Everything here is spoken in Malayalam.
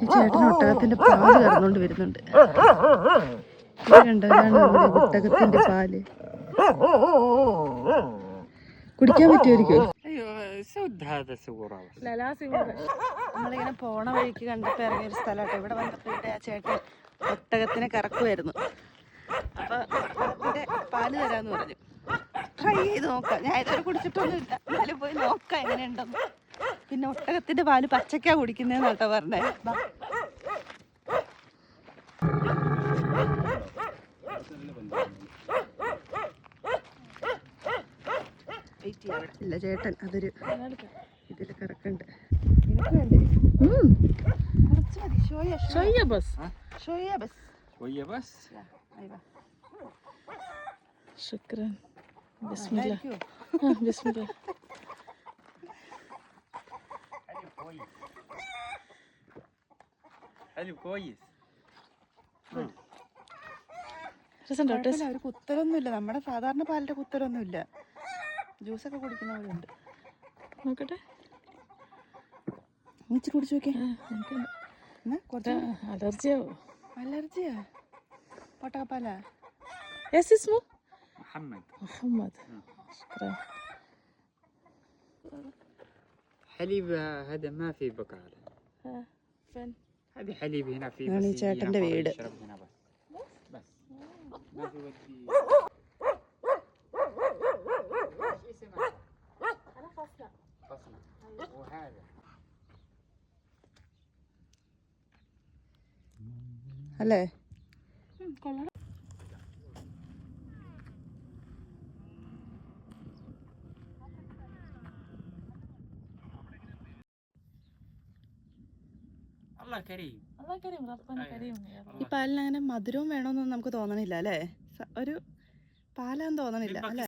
ഈ ചേട്ടൻ ഒട്ടകത്തിന്റെ പാല് കറന്നുകൊണ്ട് വരുന്നുണ്ട്. കണ്ടോ, ഇതാണ് നമ്മുടെ ഒട്ടകത്തിന്റെ പാല്. കുടിക്കാൻ പറ്റുമായിരിക്കും. നമ്മളിങ്ങനെ പോണ വഴിക്ക് കണ്ടപ്പോ ഇറങ്ങിയൊരു സ്ഥലമാട്ടോ. ഇവിടെ വന്നപ്പോ ഇവിടെ ആ ചേട്ടൻ ഒട്ടകത്തിനെ കറക്കുമായിരുന്നു. അപ്പൊ ഒട്ടകത്തിന്റെ പാല് തരാന്ന് പറഞ്ഞു. ട്രൈ ചെയ്ത് നോക്കാം. ഞാൻ ഇതുവരെ കുടിച്ചിട്ടൊന്നുമില്ല, എന്നാലും പോയി നോക്കാം എങ്ങനെയുണ്ടെന്ന്. പിന്നെ ഒട്ടകത്തിന്റെ പാല് പച്ചക്കാ കുടിക്കുന്നേന്നാട്ടോ പറഞ്ഞേ. ഇല്ല ചേട്ടൻ അതൊരു ഇതില് കറക്കണ്ട്. ശുക്രൻ. ബിസ്മില്ലാ. ബിസ്മില്ലാ. ഒരു കുത്തലൊന്നുമില്ല, നമ്മുടെ സാധാരണ പാലിന്റെ കുത്തലൊന്നുമില്ല. ജ്യൂസൊക്കെ കുടിക്കുന്നവരുണ്ട്. നോക്കട്ടെ, ഇച്ചിരി കുടിച്ചു നോക്കിയാ. അലർജിയോ? അലർജിയാ? ഒട്ടകപ്പാലാ? ايش اسمه؟ محمد. شكرا. حليب هذا ما في بقالة. فين؟ هذه حليب هنا في بس يشرب هنا بس ما في ودي. أنا فصلة. وهذا അല്ലേ? ഈ പാലിന് അങ്ങനെ മധുരവും വേണമെന്നൊന്നും നമുക്ക് തോന്നണില്ല അല്ലേ? ഒരു പാലാന്ന് തോന്നണില്ല അല്ലേ?